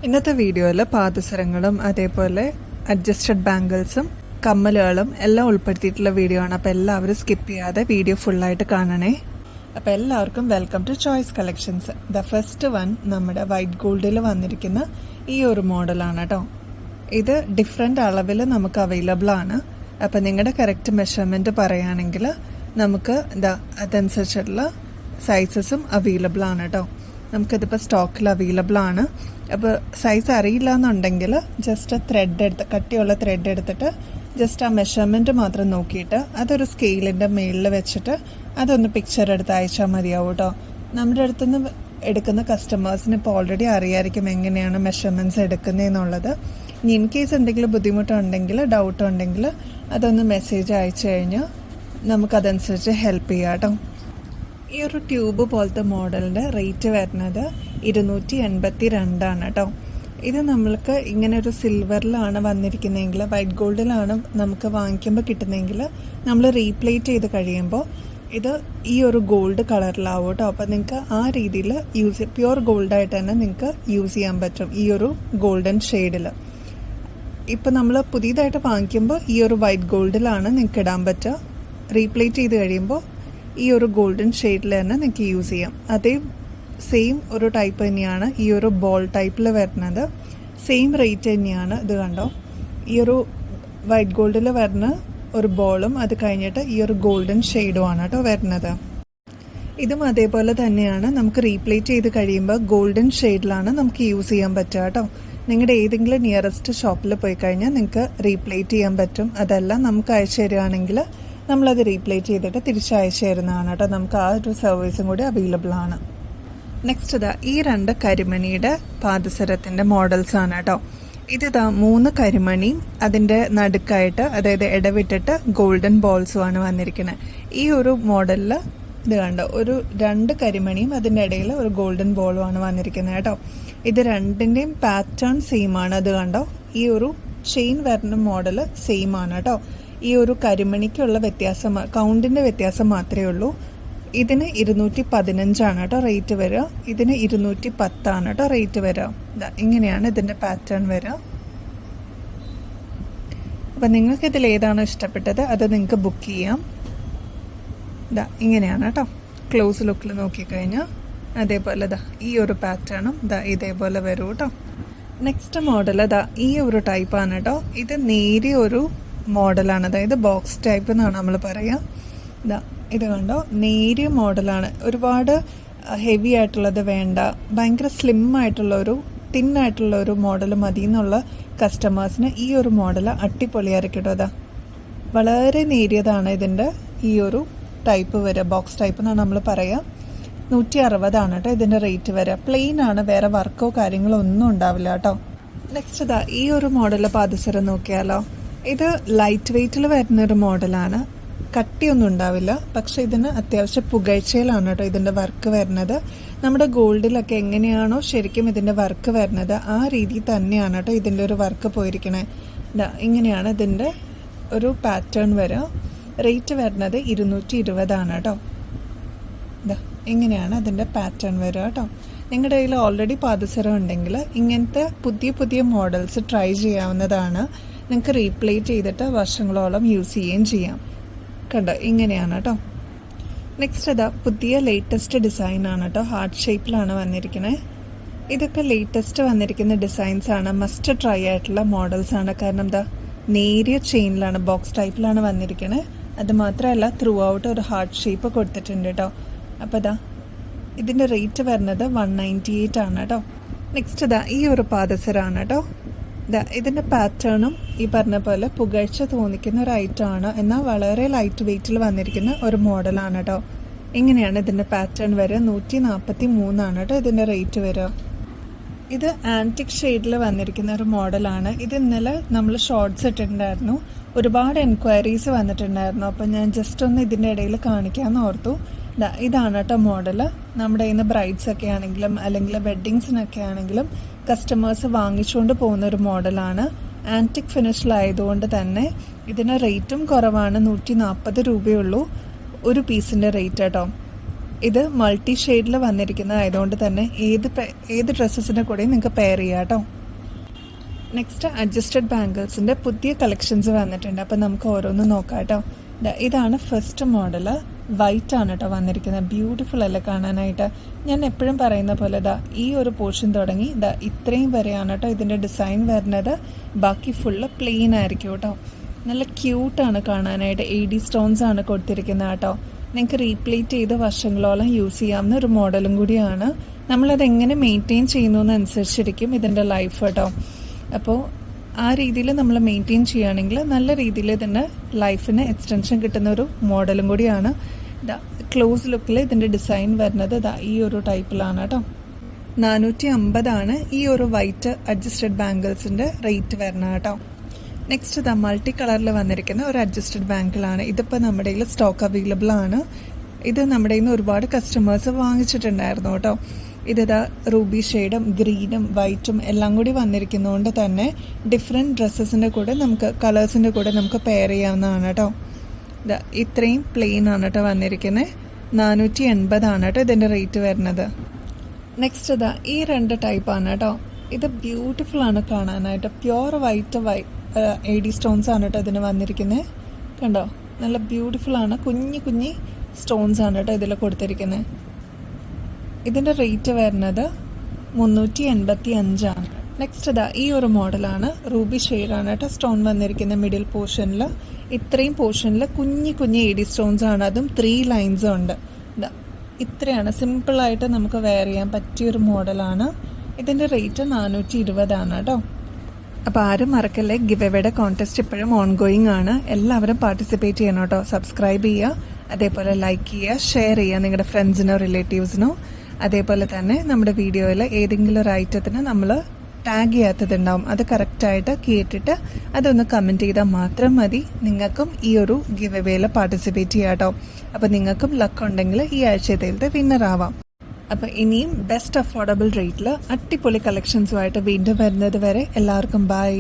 ഇന്നത്തെ വീഡിയോയിൽ പാദസരങ്ങളും അതേപോലെ അഡ്ജസ്റ്റഡ് ബാംഗിൾസും കമ്മലുകളും എല്ലാം ഉൾപ്പെടുത്തിയിട്ടുള്ള വീഡിയോ ആണ്. അപ്പോൾ എല്ലാവരും സ്കിപ്പ് ചെയ്യാതെ വീഡിയോ ഫുള്ളായിട്ട് കാണണേ. അപ്പോൾ എല്ലാവർക്കും welcome to Choice Collections. The first one നമ്മുടെ വൈറ്റ് ഗോൾഡിൽ വന്നിരിക്കുന്ന ഈ ഒരു മോഡലാണ് കേട്ടോ. ഇത് ഡിഫറെൻ്റ് അളവിൽ നമുക്ക് അവൈലബിൾ ആണ്. അപ്പോൾ നിങ്ങളുടെ കറക്റ്റ് മെഷർമെൻറ്റ് പറയുകയാണെങ്കിൽ നമുക്ക് അതനുസരിച്ചുള്ള സൈസസും അവൈലബിൾ ആണ് കേട്ടോ. നമുക്കിതിപ്പോൾ സ്റ്റോക്കിൽ അവൈലബിൾ ആണ്. അപ്പോൾ സൈസ് അറിയില്ല എന്നുണ്ടെങ്കിൽ ജസ്റ്റ് കട്ടിയുള്ള ത്രെഡ് എടുത്തിട്ട് ജസ്റ്റ് ആ മെഷർമെൻറ്റ് മാത്രം നോക്കിയിട്ട് അതൊരു സ്കെയിലിൻ്റെ മേളിൽ വെച്ചിട്ട് അതൊന്ന് പിക്ചർ എടുത്ത് അയച്ചാൽ മതിയാവും കേട്ടോ. നമ്മുടെ അടുത്തുനിന്ന് എടുക്കുന്ന കസ്റ്റമേഴ്സിന് ഇപ്പോൾ ഓൾറെഡി അറിയാമായിരിക്കും എങ്ങനെയാണ് മെഷർമെൻറ്റ്സ് എടുക്കുന്നതെന്നുള്ളത്. ഇൻ കേസ് എന്തെങ്കിലും ബുദ്ധിമുട്ടുണ്ടെങ്കിൽ ഡൗട്ടുണ്ടെങ്കിൽ അതൊന്ന് മെസ്സേജ് അയച്ചു കഴിഞ്ഞാൽ നമുക്കതനുസരിച്ച് ഹെൽപ്പ് ചെയ്യാം കേട്ടോ. ഈ ഒരു ട്യൂബ് പോലത്തെ മോഡലിൻ്റെ റേറ്റ് വരുന്നത് 282 കേട്ടോ. ഇത് നമ്മൾക്ക് ഇങ്ങനെ ഒരു സിൽവറിലാണ് വന്നിരിക്കുന്നതെങ്കിൽ, വൈറ്റ് ഗോൾഡിലാണ് നമുക്ക് വാങ്ങിക്കുമ്പോൾ കിട്ടുന്നതെങ്കിൽ നമ്മൾ റീപ്ലേറ്റ് ചെയ്ത് കഴിയുമ്പോൾ ഇത് ഈ ഒരു ഗോൾഡ് കളറിലാവും കേട്ടോ. അപ്പോൾ നിങ്ങൾക്ക് ആ രീതിയിൽ പ്യുവർ ഗോൾഡായിട്ട് തന്നെ നിങ്ങൾക്ക് യൂസ് ചെയ്യാൻ പറ്റും ഈ ഒരു ഗോൾഡൻ ഷെയ്ഡിൽ. ഇപ്പോൾ നമ്മൾ പുതിയതായിട്ട് വാങ്ങിക്കുമ്പോൾ ഈ ഒരു വൈറ്റ് ഗോൾഡിലാണ് നിങ്ങൾക്ക് ഇടാൻ പറ്റുക. റീപ്ലേറ്റ് ചെയ്ത് കഴിയുമ്പോൾ ഈ ഒരു ഗോൾഡൻ ഷെയ്ഡിൽ തന്നെ നിങ്ങൾക്ക് യൂസ് ചെയ്യാം. അതേ സെയിം ഒരു ടൈപ്പ് തന്നെയാണ് ഈ ഒരു ബോൾ ടൈപ്പിൽ വരുന്നത്. സെയിം റേറ്റ് തന്നെയാണ്. ഇത് കണ്ടോ, ഈ ഒരു വൈറ്റ് ഗോൾഡിൽ വരുന്ന ഒരു ബോളും അത് കഴിഞ്ഞിട്ട് ഈ ഒരു ഗോൾഡൻ ഷെയ്ഡുമാണ് കേട്ടോ വരുന്നത്. ഇതും അതേപോലെ തന്നെയാണ്. നമുക്ക് റീപ്ലേറ്റ് ചെയ്ത് കഴിയുമ്പോൾ ഗോൾഡൻ ഷെയ്ഡിലാണ് നമുക്ക് യൂസ് ചെയ്യാൻ പറ്റുക കേട്ടോ. നിങ്ങളുടെ ഏതെങ്കിലും നിയറസ്റ്റ് ഷോപ്പിൽ പോയി കഴിഞ്ഞാൽ നിങ്ങൾക്ക് റീപ്ലേറ്റ് ചെയ്യാൻ പറ്റും. അതല്ല നമുക്ക് അയച്ചു തരികയാണെങ്കിൽ നമ്മളത് റീപ്ലേറ്റ് ചെയ്തിട്ട് തിരിച്ചയച്ചു തരുന്നതാണ് കേട്ടോ. നമുക്ക് ആ ഒരു സർവീസും കൂടി അവൈലബിൾ ആണ്. നെക്സ്റ്റ് ഈ 2 കരിമണിയുടെ പാദസരത്തിൻ്റെ മോഡൽസാണ് കേട്ടോ. ഇത് 3 കരിമണിയും അതിൻ്റെ നടുക്കായിട്ട്, അതായത് ഇടവിട്ടിട്ട് ഗോൾഡൻ ബോൾസുമാണ് വന്നിരിക്കുന്നത്. ഈ ഒരു മോഡലിൽ ഇത് കണ്ടോ, ഒരു 2 കരിമണിയും അതിൻ്റെ ഇടയിൽ ഒരു ഗോൾഡൻ ബോളുമാണ് വന്നിരിക്കുന്നത് കേട്ടോ. ഇത് രണ്ടിൻ്റെയും പാറ്റേൺ സെയിം ആണ്. അത് കണ്ടോ, ഈ ഒരു ചെയിൻ വരുന്ന മോഡൽ സെയിം ആണ് കേട്ടോ. ഈ ഒരു കരിമണിക്കുള്ള വ്യത്യാസം, കൗണ്ടിൻ്റെ വ്യത്യാസം മാത്രമേ ഉള്ളൂ. ഇതിന് 215 കേട്ടോ റേറ്റ് വരിക. ഇതിന് 210 കേട്ടോ റേറ്റ് വരിക. ഇങ്ങനെയാണ് ഇതിൻ്റെ പാറ്റേൺ വരിക. അപ്പം നിങ്ങൾക്ക് ഇതിൽ ഏതാണോ ഇഷ്ടപ്പെട്ടത് അത് നിങ്ങൾക്ക് ബുക്ക് ചെയ്യാം. ഇങ്ങനെയാണ് കേട്ടോ. ക്ലോസ് ലുക്കിൽ നോക്കിക്കഴിഞ്ഞാൽ അതേപോലെ ഈ ഒരു പാറ്റേണും ഇതേപോലെ വരും കേട്ടോ. നെക്സ്റ്റ് മോഡൽ ഈ ഒരു ടൈപ്പാണ് കേട്ടോ. ഇത് നേരിയ ഒരു മോഡലാണ്, അതായത് ബോക്സ് ടൈപ്പ് എന്നാണ് നമ്മൾ പറയുക. ഇത് കണ്ടോ, നേരിയ മോഡലാണ്. ഒരുപാട് ഹെവി ആയിട്ടുള്ളത് വേണ്ട, ഭയങ്കര സ്ലിം ആയിട്ടുള്ളൊരു തിന്നായിട്ടുള്ള ഒരു മോഡൽ മതി എന്നുള്ള കസ്റ്റമേഴ്സിന് ഈ ഒരു മോഡൽ അടിപൊളിയായിരിക്കും കേട്ടോ. വളരെ നേരിയതാണ് ഇതിൻ്റെ ഈ ഒരു ടൈപ്പ് വരിക. ബോക്സ് ടൈപ്പ് എന്നാണ് നമ്മൾ പറയുക. 160 കേട്ടോ ഇതിൻ്റെ റേറ്റ് വരിക. പ്ലെയിൻ ആണ്, വേറെ വർക്കോ കാര്യങ്ങളോ ഒന്നും ഉണ്ടാവില്ല കേട്ടോ. നെക്സ്റ്റ് ഈ ഒരു മോഡൽ പാദസരം നോക്കിയാലോ. ഇത് ലൈറ്റ് വെയ്റ്റിൽ വരുന്നൊരു മോഡലാണ്. കട്ടിയൊന്നും ഉണ്ടാവില്ല, പക്ഷെ ഇതിന് അത്യാവശ്യം പുകഴ്ചയിലാണ് കേട്ടോ ഇതിൻ്റെ വർക്ക് വരുന്നത്. നമ്മുടെ ഗോൾഡിലൊക്കെ എങ്ങനെയാണോ ശരിക്കും ഇതിൻ്റെ വർക്ക് വരുന്നത് ആ രീതി തന്നെയാണ് കേട്ടോ ഇതിൻ്റെ ഒരു വർക്ക് പോയിരിക്കണേ. ഇങ്ങനെയാണ് ഇതിൻ്റെ ഒരു പാറ്റേൺ വരിക. റേറ്റ് വരുന്നത് 220 കേട്ടോ. ഇങ്ങനെയാണ് അതിൻ്റെ പാറ്റേൺ വരിക കേട്ടോ. നിങ്ങളുടെ കയ്യിൽ ഓൾറെഡി പാദസരം ഉണ്ടെങ്കിൽ ഇങ്ങനത്തെ പുതിയ പുതിയ മോഡൽസ് ട്രൈ ചെയ്യാവുന്നതാണ്. നിങ്ങൾക്ക് റീപ്ലേറ്റ് ചെയ്തിട്ട് വർഷങ്ങളോളം യൂസ് ചെയ്യുകയും ചെയ്യാം. കണ്ടോ, ഇങ്ങനെയാണ് കേട്ടോ. നെക്സ്റ്റ് പുതിയ ലേറ്റസ്റ്റ് ഡിസൈനാണ് കേട്ടോ. ഹാർട്ട് ഷേപ്പിലാണ് വന്നിരിക്കുന്നത്. ഇതൊക്കെ ലേറ്റസ്റ്റ് വന്നിരിക്കുന്ന ഡിസൈൻസാണ്. മസ്റ്റ് ട്രൈ ആയിട്ടുള്ള മോഡൽസാണ്. കാരണം നേരിയ ചെയിനിലാണ്, ബോക്സ് ടൈപ്പിലാണ് വന്നിരിക്കുന്നത്. അത് മാത്രമല്ല ത്രൂ ഔട്ട് ഒരു ഹാർട്ട് ഷേപ്പ് കൊടുത്തിട്ടുണ്ട് കേട്ടോ. അപ്പോൾ ഇതിൻ്റെ റേറ്റ് വരുന്നത് 198 ആണ് കേട്ടോ. നെക്സ്റ്റ് ഈ ഒരു പാദസരമാണ് കേട്ടോ. ഇതിൻ്റെ പാറ്റേണും ഈ പറഞ്ഞ പോലെ പുകഴ്ച തോന്നിക്കുന്ന ഒരു ഐറ്റമാണ്, എന്നാൽ വളരെ ലൈറ്റ് വെയ്റ്റിൽ വന്നിരിക്കുന്ന ഒരു മോഡലാണ് കേട്ടോ. ഇങ്ങനെയാണ് ഇതിൻ്റെ പാറ്റേൺ വരിക. 143 കേട്ടോ ഇതിൻ്റെ റേറ്റ് വരിക. ഇത് ആൻറ്റിക് ഷെയ്ഡിൽ വന്നിരിക്കുന്ന ഒരു മോഡലാണ്. ഇത് ഇന്നലെ നമ്മൾ ഷോർട്ട്സ് ഇട്ടിട്ടുണ്ടായിരുന്നു. ഒരുപാട് എൻക്വയറീസ് വന്നിട്ടുണ്ടായിരുന്നു. അപ്പോൾ ഞാൻ ജസ്റ്റ് ഒന്ന് ഇതിൻ്റെ ഇടയിൽ കാണിക്കാമെന്ന് ഓർത്തു. ഇതാണ് കേട്ടോ മോഡൽ. നമ്മുടെ ഇന്ന് ബ്രൈഡ്സ് ഒക്കെ ആണെങ്കിലും അല്ലെങ്കിൽ വെഡ്ഡിങ്സിനൊക്കെ ആണെങ്കിലും കസ്റ്റമേഴ്സ് വാങ്ങിച്ചുകൊണ്ട് പോകുന്ന ഒരു മോഡലാണ്. ആൻറ്റിക് ഫിനിഷിലായതുകൊണ്ട് തന്നെ ഇതിന് റേറ്റും കുറവാണ്. 140 രൂപയുള്ളൂ ഒരു പീസിൻ്റെ റേറ്റ് കേട്ടോ. ഇത് മൾട്ടി ഷെയ്ഡിൽ വന്നിരിക്കുന്നതായതുകൊണ്ട് തന്നെ ഏത് ഡ്രസ്സസിൻ്റെ കൂടെയും നിങ്ങൾക്ക് പെയർ ചെയ്യാം കേട്ടോ. നെക്സ്റ്റ് അഡ്ജസ്റ്റഡ് ബാംഗിൾസിൻ്റെ പുതിയ കളക്ഷൻസ് വന്നിട്ടുണ്ട്. അപ്പോൾ നമുക്ക് ഓരോന്ന് നോക്കാം കേട്ടോ. ഇതാണ് ഫസ്റ്റ് മോഡൽ. വൈറ്റ് ആണ് കേട്ടോ വന്നിരിക്കുന്നത്. ബ്യൂട്ടിഫുൾ അല്ലേ കാണാനായിട്ട്. ഞാൻ എപ്പോഴും പറയുന്ന പോലെ ഈ ഒരു പോർഷൻ തുടങ്ങി ഇത്രയും വരെയാണ് കേട്ടോ ഇതിൻ്റെ ഡിസൈൻ വരുന്നത്. ബാക്കി ഫുള്ള് പ്ലെയിൻ ആയിരിക്കും കേട്ടോ. നല്ല ക്യൂട്ടാണ് കാണാനായിട്ട്. AD സ്റ്റോൺസ് ആണ് കൊടുത്തിരിക്കുന്നത് കേട്ടോ. നിങ്ങൾക്ക് റീപ്ലേറ്റ് ചെയ്ത് വർഷങ്ങളോളം യൂസ് ചെയ്യാവുന്ന ഒരു മോഡലും കൂടിയാണ്. നമ്മളതെങ്ങനെ മെയിൻറ്റെയിൻ ചെയ്യുന്നതെന്നനുസരിച്ചിരിക്കും ഇതിൻ്റെ ലൈഫ് കേട്ടോ. അപ്പോൾ ആ രീതിയിൽ നമ്മൾ മെയിൻറ്റെയിൻ ചെയ്യുകയാണെങ്കിൽ നല്ല രീതിയിൽ ഇതിൻ്റെ ലൈഫിന് എക്സ്റ്റൻഷൻ കിട്ടുന്ന ഒരു മോഡലും കൂടിയാണ്. ക്ലോസ് ലുക്കിൽ ഇതിൻ്റെ ഡിസൈൻ വരുന്നത് ഈ ഒരു ടൈപ്പിലാണ് കേട്ടോ. 450 ഈ ഒരു വൈറ്റ് അഡ്ജസ്റ്റഡ് ബാംഗിൾസിൻ്റെ റേറ്റ് വരുന്നത് കേട്ടോ. നെക്സ്റ്റ് മൾട്ടി കളറിൽ വന്നിരിക്കുന്ന ഒരു അഡ്ജസ്റ്റഡ് ബാങ്കിളാണ്. ഇതിപ്പോൾ നമ്മുടെ കയ്യിൽ സ്റ്റോക്ക് അവൈലബിൾ ആണ്. ഇത് നമ്മുടെ കയ്യിൽ നിന്ന് ഒരുപാട് കസ്റ്റമേഴ്സ് വാങ്ങിച്ചിട്ടുണ്ടായിരുന്നു കേട്ടോ. റൂബി ഷെയ്ഡും ഗ്രീനും വൈറ്റും എല്ലാം കൂടി വന്നിരിക്കുന്നതുകൊണ്ട് തന്നെ ഡിഫറെൻറ്റ് ഡ്രസ്സസിൻ്റെ കൂടെ നമുക്ക് കളേഴ്സിൻ്റെ കൂടെ നമുക്ക് പെയർ ചെയ്യാവുന്നതാണ് കേട്ടോ. ഇത്രയും പ്ലെയിൻ ആണ് കേട്ടോ വന്നിരിക്കുന്നത്. 480 കേട്ടോ ഇതിൻ്റെ റേറ്റ് വരുന്നത്. നെക്സ്റ്റ് ഈ 2 ടൈപ്പാണ് കേട്ടോ. ഇത് ബ്യൂട്ടിഫുൾ ആണ് കാണാനായിട്ട്. പ്യുവർ വൈറ്റ് AD സ്റ്റോൺസ് ആണ് കേട്ടോ ഇതിന് വന്നിരിക്കുന്നത്. കണ്ടോ, നല്ല ബ്യൂട്ടിഫുൾ ആണ്. കുഞ്ഞി സ്റ്റോൺസ് ആണ് കേട്ടോ ഇതിൽ കൊടുത്തിരിക്കുന്നത്. ഇതിൻ്റെ റേറ്റ് വരുന്നത് 385 നെക്സ്റ്റ് ഈ ഒരു മോഡലാണ്. റൂബി ഷെയ്ഡാണ് കേട്ടോ സ്റ്റോൺ വന്നിരിക്കുന്ന മിഡിൽ പോർഷനിൽ. ഇത്രയും പോർഷനിൽ കുഞ്ഞി AD സ്റ്റോൺസ് ആണ്. അതും 3 ലൈൻസും ഉണ്ട്. ഇത്രയാണ് സിമ്പിളായിട്ട് നമുക്ക് വെയർ ചെയ്യാൻ പറ്റിയൊരു മോഡലാണ്. ഇതിൻ്റെ റേറ്റ് 420 കേട്ടോ. അപ്പോൾ ആരും മറക്കല്ലേ, ഗിവ് എവേയുടെ കോൺടെസ്റ്റ് ഇപ്പോഴും ഓൺഗോയിങ് ആണ്. എല്ലാവരും പാർട്ടിസിപ്പേറ്റ് ചെയ്യണം കേട്ടോ. സബ്സ്ക്രൈബ് ചെയ്യുക, അതേപോലെ ലൈക്ക് ചെയ്യുക, ഷെയർ ചെയ്യുക നിങ്ങളുടെ ഫ്രണ്ട്സിനോ റിലേറ്റീവ്സിനോ. അതേപോലെ തന്നെ നമ്മുടെ വീഡിയോയിൽ ഏതെങ്കിലും ഒരു ഐറ്റത്തിന് നമ്മൾ ടാഗ് ചെയ്യാത്തതുണ്ടാവും. അത് കറക്റ്റായിട്ട് കേട്ടിട്ട് അതൊന്ന് കമൻറ്റ് ചെയ്താൽ മാത്രം മതി. നിങ്ങൾക്കും ഈ ഒരു ഗിവ് എവേയിൽ പാർട്ടിസിപ്പേറ്റ് ചെയ്യാം കേട്ടോ. അപ്പോൾ നിങ്ങൾക്കും ലക്ക് ഉണ്ടെങ്കിൽ ഈ ആഴ്ചത്തേലത്തെ വിന്നർ ആവാം. അപ്പോൾ ഇനിയും ബെസ്റ്റ് അഫോർഡബിൾ റേറ്റിൽ അടിപൊളി കളക്ഷൻസുമായിട്ട് വീണ്ടും വരുന്നത് വരെ എല്ലാവർക്കും ബൈ.